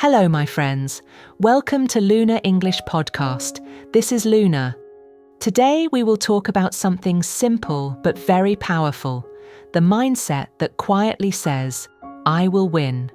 Hello, my friends. Welcome to Luna English Podcast. This is Luna. Today we will talk about something simple but very powerful, the mindset that quietly says, I will win.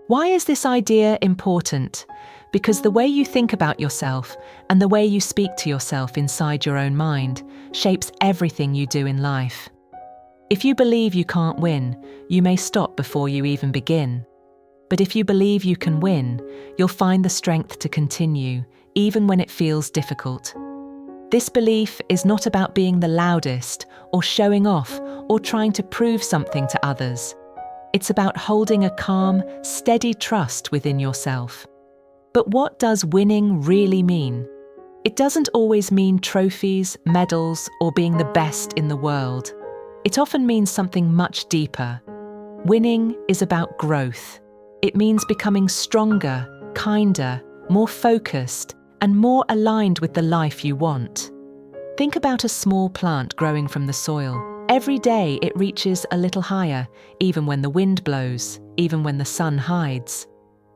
Why is this idea important? Because the way you think about yourself and the way you speak to yourself inside your own mind shapes everything you do in life. If you believe you can't win, you may stop before you even begin. But if you believe you can win, you'll find the strength to continue, even when it feels difficult. This belief is not about being the loudest, or showing off, or trying to prove something to others. It's about holding a calm, steady trust within yourself. But what does winning really mean? It doesn't always mean trophies, medals, or being the best in the world. It often means something much deeper. Winning is about growth. It means becoming stronger, kinder, more focused, and more aligned with the life you want. Think about a small plant growing from the soil. Every day it reaches a little higher, even when the wind blows, even when the sun hides.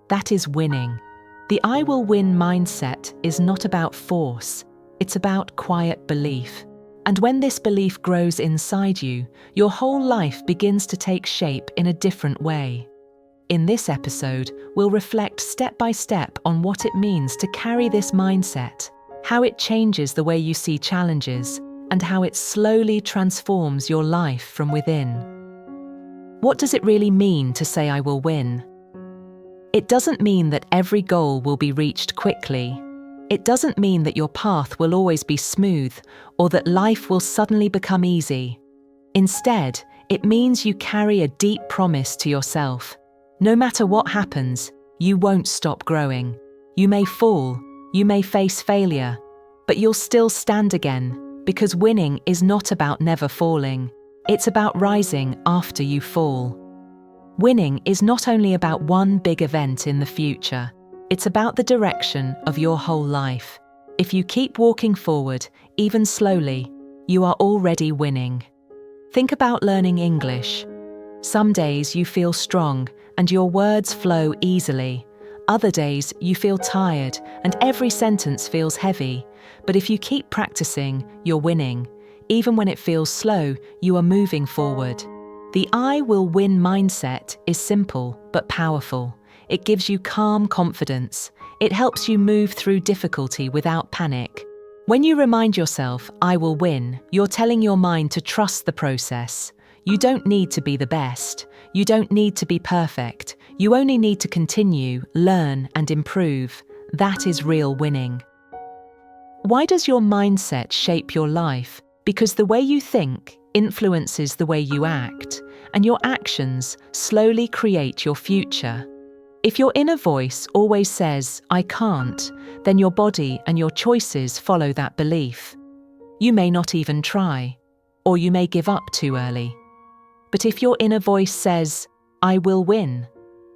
That is winning. The I will win mindset is not about force, it's about quiet belief. And when this belief grows inside you, your whole life begins to take shape in a different way. In this episode, we'll reflect step by step on what it means to carry this mindset, how it changes the way you see challenges, and how it slowly transforms your life from within. What does it really mean to say I will win? It doesn't mean that every goal will be reached quickly. It doesn't mean that your path will always be smooth or that life will suddenly become easy. Instead, it means you carry a deep promise to yourself. No matter what happens, you won't stop growing. You may fall, you may face failure, but you'll still stand again, because winning is not about never falling. It's about rising after you fall. Winning is not only about one big event in the future, it's about the direction of your whole life. If you keep walking forward, even slowly, you are already winning. Think about learning English. Some days you feel strong and your words flow easily. Other days you feel tired and every sentence feels heavy. But if you keep practicing, you're winning. Even when it feels slow, you are moving forward. The I will win mindset is simple but powerful. It gives you calm confidence. It helps you move through difficulty without panic. When you remind yourself, I will win, you're telling your mind to trust the process. You don't need to be the best. You don't need to be perfect. You only need to continue, learn, and improve. That is real winning. Why does your mindset shape your life? Because the way you think influences the way you act, and your actions slowly create your future. If your inner voice always says, I can't, then your body and your choices follow that belief. You may not even try, or you may give up too early. But if your inner voice says, I will win,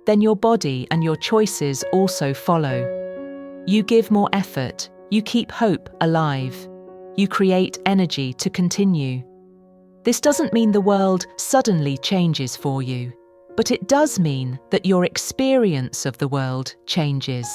then your body and your choices also follow. You give more effort, you keep hope alive, you create energy to continue. This doesn't mean the world suddenly changes for you, but it does mean that your experience of the world changes.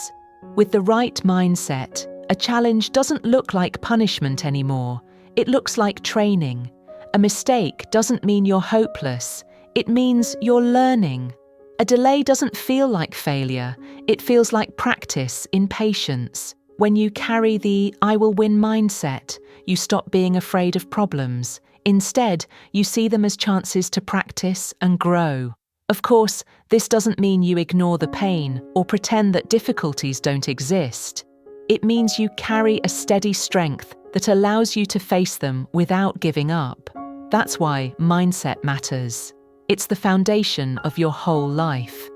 With the right mindset, a challenge doesn't look like punishment anymore, it looks like training. A mistake doesn't mean you're hopeless, it means you're learning. A delay doesn't feel like failure, it feels like practice in patience. When you carry the I will win mindset, you stop being afraid of problems. Instead, you see them as chances to practice and grow. Of course, this doesn't mean you ignore the pain or pretend that difficulties don't exist. It means you carry a steady strength that allows you to face them without giving up. That's why mindset matters. It's the foundation of your whole life.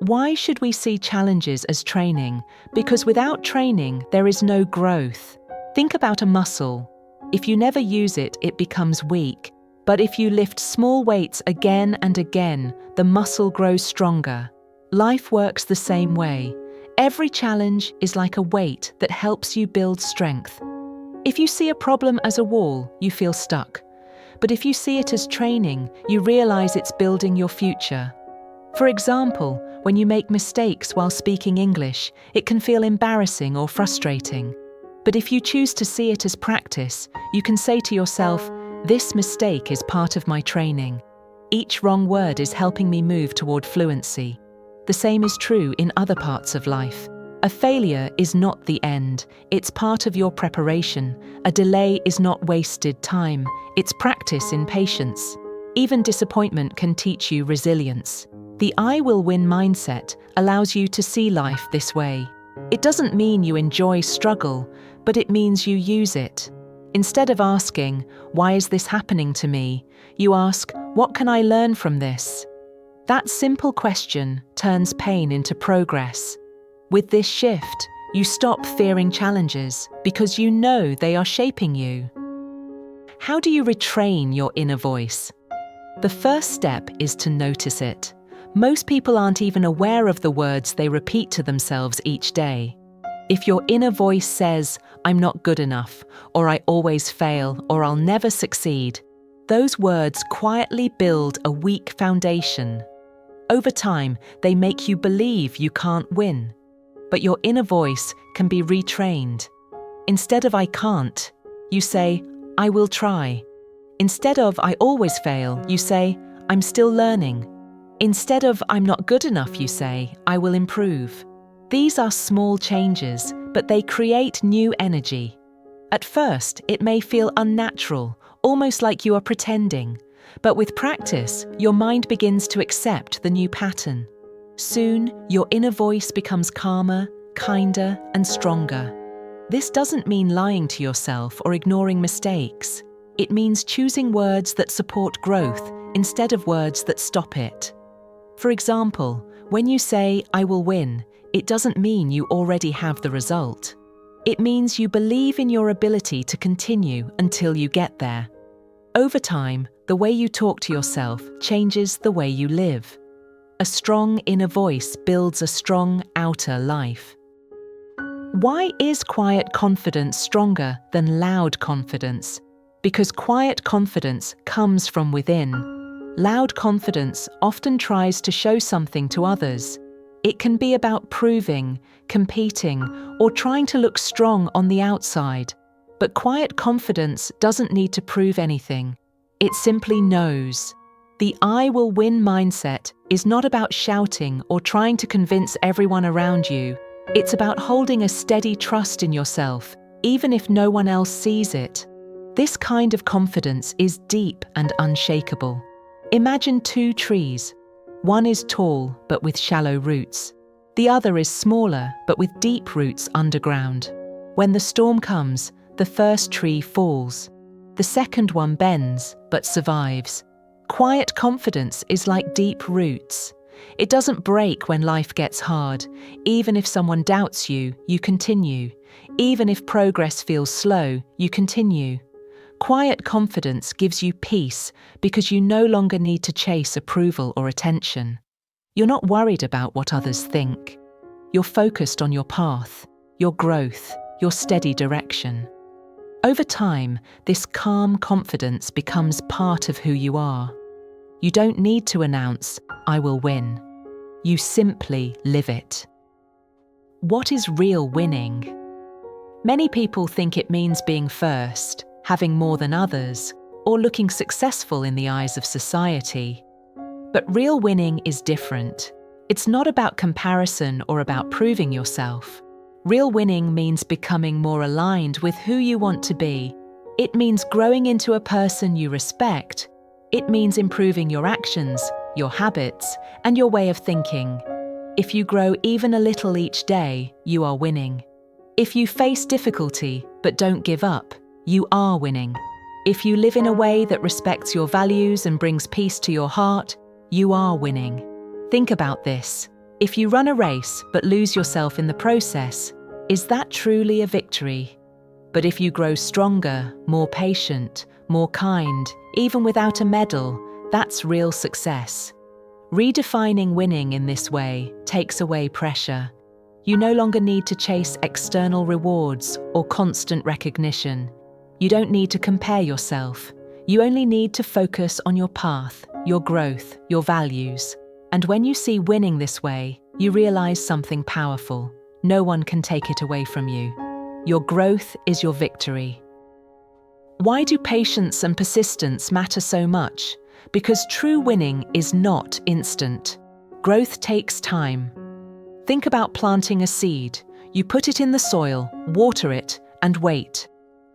Why should we see challenges as training? Because without training, there is no growth. Think about a muscle. If you never use it, it becomes weak. But if you lift small weights again and again, the muscle grows stronger. Life works the same way. Every challenge is like a weight that helps you build strength. If you see a problem as a wall, you feel stuck. But if you see it as training, you realize it's building your future. For example, when you make mistakes while speaking English, it can feel embarrassing or frustrating. But if you choose to see it as practice, you can say to yourself, "This mistake is part of my training. Each wrong word is helping me move toward fluency." The same is true in other parts of life. A failure is not the end, it's part of your preparation. A delay is not wasted time, it's practice in patience. Even disappointment can teach you resilience. The "I will win" mindset allows you to see life this way. It doesn't mean you enjoy struggle, but it means you use it. Instead of asking, "Why is this happening to me?" you ask, "What can I learn from this?" That simple question turns pain into progress. With this shift, you stop fearing challenges because you know they are shaping you. How do you retrain your inner voice? The first step is to notice it. Most people aren't even aware of the words they repeat to themselves each day. If your inner voice says, "I'm not good enough," or "I always fail," or "I'll never succeed," those words quietly build a weak foundation. Over time, they make you believe you can't win. But your inner voice can be retrained. Instead of "I can't," you say, "I will try." Instead of "I always fail," you say, "I'm still learning." Instead of "I'm not good enough," you say, "I will improve." These are small changes, but they create new energy. At first, it may feel unnatural, almost like you are pretending. But with practice, your mind begins to accept the new pattern. Soon, your inner voice becomes calmer, kinder, and stronger. This doesn't mean lying to yourself or ignoring mistakes. It means choosing words that support growth instead of words that stop it. For example, when you say, "I will win," it doesn't mean you already have the result. It means you believe in your ability to continue until you get there. Over time, the way you talk to yourself changes the way you live. A strong inner voice builds a strong outer life. Why is quiet confidence stronger than loud confidence? Because quiet confidence comes from within. Loud confidence often tries to show something to others. It can be about proving, competing, or trying to look strong on the outside. But quiet confidence doesn't need to prove anything. It simply knows. The "I will win" mindset is not about shouting or trying to convince everyone around you. It's about holding a steady trust in yourself, even if no one else sees it. This kind of confidence is deep and unshakable. Imagine two trees. One is tall but with shallow roots. The other is smaller but with deep roots underground. When the storm comes, the first tree falls. The second one bends but survives. Quiet confidence is like deep roots. It doesn't break when life gets hard. Even if someone doubts you, you continue. Even if progress feels slow, you continue. Quiet confidence gives you peace because you no longer need to chase approval or attention. You're not worried about what others think. You're focused on your path, your growth, your steady direction. Over time, this calm confidence becomes part of who you are. You don't need to announce, "I will win." You simply live it. What is real winning? Many people think it means being first, having more than others, or looking successful in the eyes of society. But real winning is different. It's not about comparison or about proving yourself. Real winning means becoming more aligned with who you want to be. It means growing into a person you respect. It means improving your actions, your habits, and your way of thinking. If you grow even a little each day, you are winning. If you face difficulty but don't give up, you are winning. If you live in a way that respects your values and brings peace to your heart, you are winning. Think about this. If you run a race but lose yourself in the process, is that truly a victory? But if you grow stronger, more patient, more kind, even without a medal, that's real success. Redefining winning in this way takes away pressure. You no longer need to chase external rewards or constant recognition. You don't need to compare yourself. You only need to focus on your path, your growth, your values. And when you see winning this way, you realize something powerful. No one can take it away from you. Your growth is your victory. Why do patience and persistence matter so much? Because true winning is not instant. Growth takes time. Think about planting a seed. You put it in the soil, water it, and wait.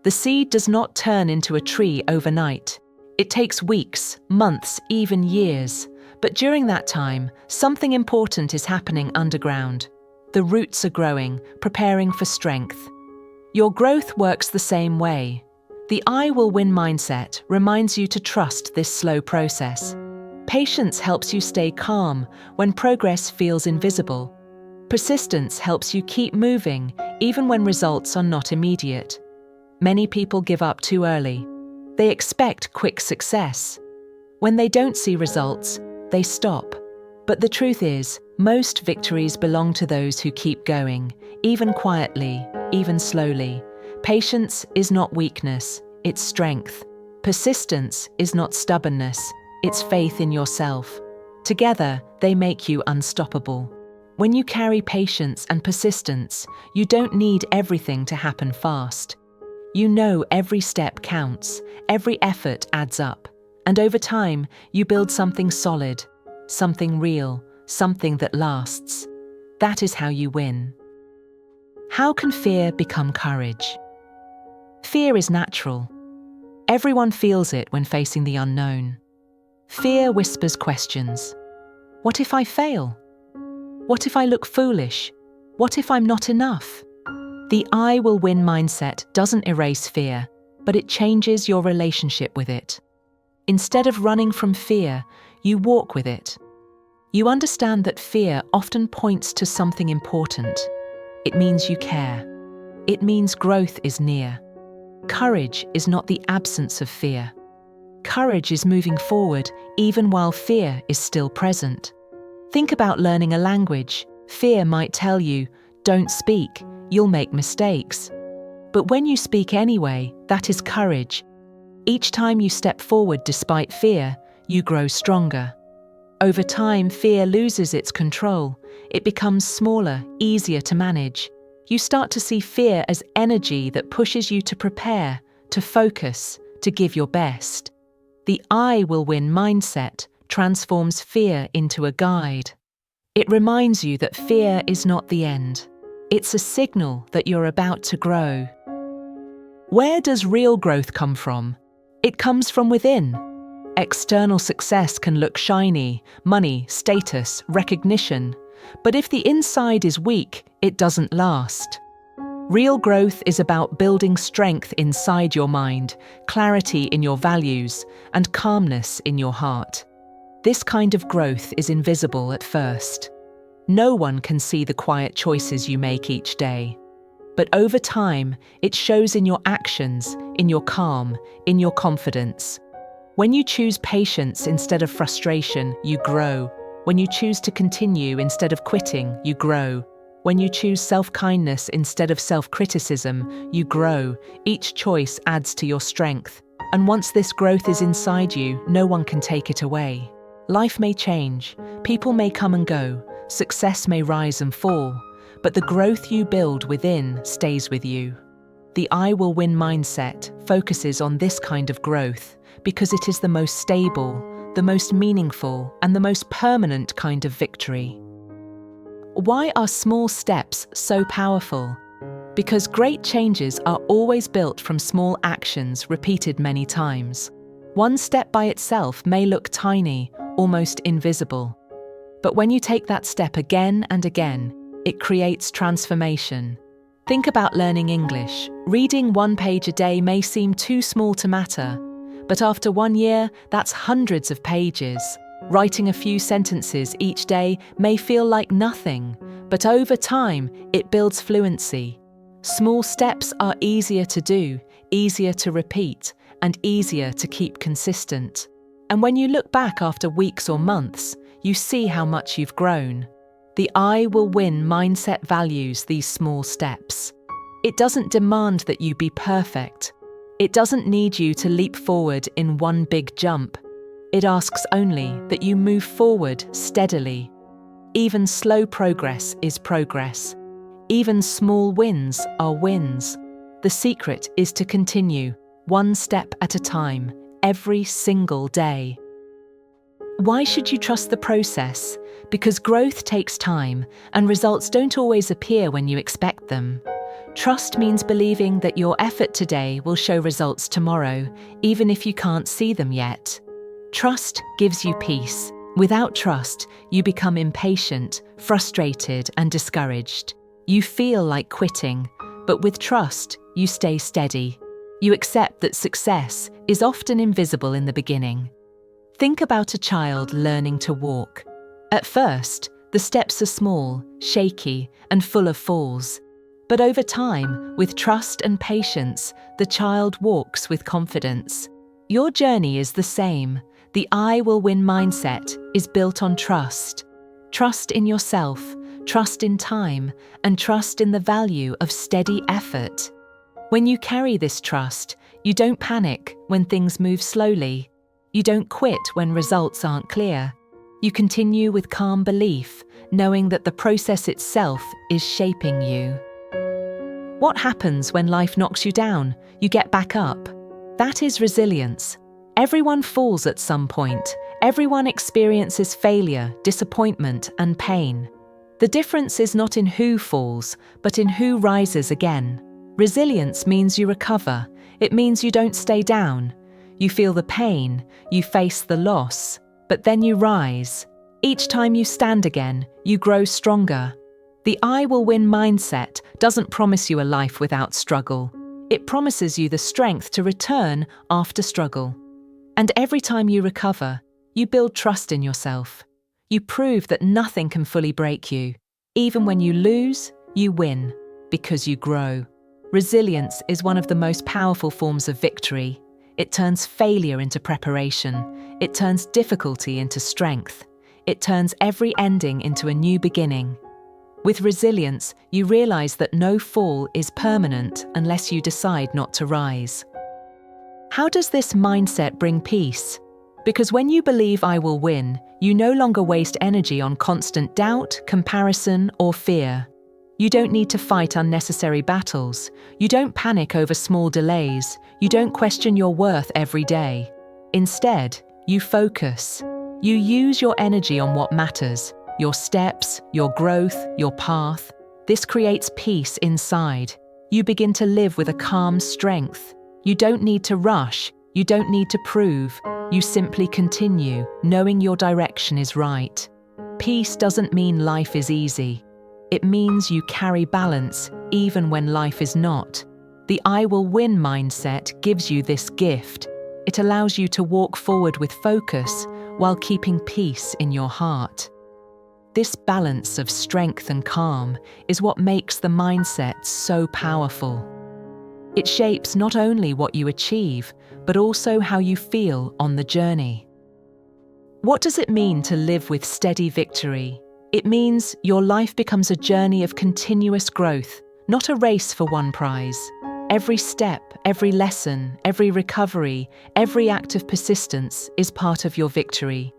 The seed does not turn into a tree overnight. It takes weeks, months, even years. But during that time, something important is happening underground. The roots are growing, preparing for strength. Your growth works the same way. The I will win mindset reminds you to trust this slow process. Patience helps you stay calm when progress feels invisible. Persistence helps you keep moving even when results are not immediate. Many people give up too early. They expect quick success. When they don't see results, they stop. But the truth is, most victories belong to those who keep going, even quietly, even slowly. Patience is not weakness, it's strength. Persistence is not stubbornness, it's faith in yourself. Together, they make you unstoppable. When you carry patience and persistence, you don't need everything to happen fast. You know every step counts, every effort adds up, and over time, you build something solid, something real, something that lasts. That is how you win. How can fear become courage? Fear is natural. Everyone feels it when facing the unknown. Fear whispers questions. What if I fail? What if I look foolish? What if I'm not enough? The I will win mindset doesn't erase fear, but it changes your relationship with it. Instead of running from fear, you walk with it. You understand that fear often points to something important. It means you care. It means growth is near. Courage is not the absence of fear. Courage is moving forward even while fear is still present. Think about learning a language. Fear might tell you, don't speak, you'll make mistakes. But when you speak anyway, that is courage. Each time you step forward despite fear, you grow stronger. Over time, fear loses its control. It becomes smaller, easier to manage. You start to see fear as energy that pushes you to prepare, to focus, to give your best. The I will win mindset transforms fear into a guide. It reminds you that fear is not the end. It's a signal that you're about to grow. Where does real growth come from? It comes from within. External success can look shiny, money, status, recognition. But if the inside is weak, it doesn't last. Real growth is about building strength inside your mind, clarity in your values, and calmness in your heart. This kind of growth is invisible at first. No one can see the quiet choices you make each day. But over time, it shows in your actions, in your calm, in your confidence. When you choose patience instead of frustration, you grow. When you choose to continue instead of quitting, you grow. When you choose self-kindness instead of self-criticism, you grow. Each choice adds to your strength. And once this growth is inside you, no one can take it away. Life may change, people may come and go, success may rise and fall, but the growth you build within stays with you. The I will win mindset focuses on this kind of growth because it is the most stable, the most meaningful, and the most permanent kind of victory. Why are small steps so powerful? Because great changes are always built from small actions repeated many times. One step by itself may look tiny, almost invisible. But when you take that step again and again, it creates transformation. Think about learning English. Reading one page a day may seem too small to matter, but after 1 year, that's hundreds of pages. Writing a few sentences each day may feel like nothing, but over time, it builds fluency. Small steps are easier to do, easier to repeat, and easier to keep consistent. And when you look back after weeks or months, you see how much you've grown. The I will win mindset values these small steps. It doesn't demand that you be perfect. It doesn't need you to leap forward in one big jump. It asks only that you move forward steadily. Even slow progress is progress. Even small wins are wins. The secret is to continue, one step at a time, every single day. Why should you trust the process? Because growth takes time, and results don't always appear when you expect them. Trust means believing that your effort today will show results tomorrow, even if you can't see them yet. Trust gives you peace. Without trust, you become impatient, frustrated, and discouraged. You feel like quitting, but with trust, you stay steady. You accept that success is often invisible in the beginning. Think about a child learning to walk. At first, the steps are small, shaky, and full of falls. But over time, with trust and patience, the child walks with confidence. Your journey is the same. The I will win mindset is built on trust. Trust in yourself, trust in time, and trust in the value of steady effort. When you carry this trust, you don't panic when things move slowly. You don't quit when results aren't clear. You continue with calm belief, knowing that the process itself is shaping you. What happens when life knocks you down? You get back up. That is resilience. Everyone falls at some point. Everyone experiences failure, disappointment, and pain. The difference is not in who falls, but in who rises again. Resilience means you recover. It means you don't stay down. You feel the pain, you face the loss, but then you rise. Each time you stand again, you grow stronger. The I will win mindset doesn't promise you a life without struggle. It promises you the strength to return after struggle. And every time you recover, you build trust in yourself. You prove that nothing can fully break you. Even when you lose, you win, because you grow. Resilience is one of the most powerful forms of victory. It turns failure into preparation. It turns difficulty into strength. It turns every ending into a new beginning. With resilience, you realize that no fall is permanent unless you decide not to rise. How does this mindset bring peace? Because when you believe I will win, you no longer waste energy on constant doubt, comparison, or fear. You don't need to fight unnecessary battles. You don't panic over small delays. You don't question your worth every day. Instead, you focus. You use your energy on what matters, your steps, your growth, your path. This creates peace inside. You begin to live with a calm strength. You don't need to rush. You don't need to prove. You simply continue, knowing your direction is right. Peace doesn't mean life is easy. It means you carry balance even when life is not. The I will win mindset gives you this gift. It allows you to walk forward with focus while keeping peace in your heart. This balance of strength and calm is what makes the mindset so powerful. It shapes not only what you achieve, but also how you feel on the journey. What does it mean to live with steady victory? It means your life becomes a journey of continuous growth, not a race for one prize. Every step, every lesson, every recovery, every act of persistence is part of your victory.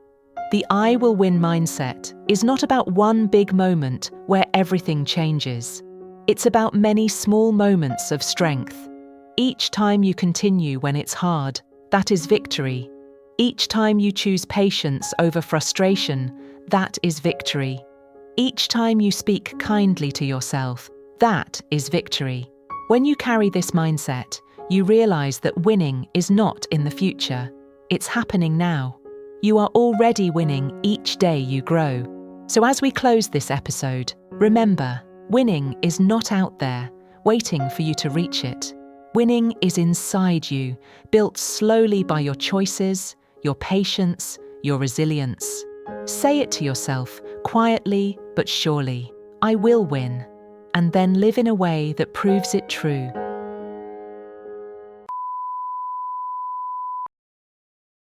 The I will win mindset is not about one big moment where everything changes. It's about many small moments of strength. Each time you continue when it's hard, that is victory. Each time you choose patience over frustration, that is victory. Each time you speak kindly to yourself, that is victory. When you carry this mindset, you realize that winning is not in the future. It's happening now. You are already winning each day you grow. So as we close this episode, remember, winning is not out there, waiting for you to reach it. Winning is inside you, built slowly by your choices, your patience, your resilience. Say it to yourself, quietly but surely, I will win, and then live in a way that proves it true.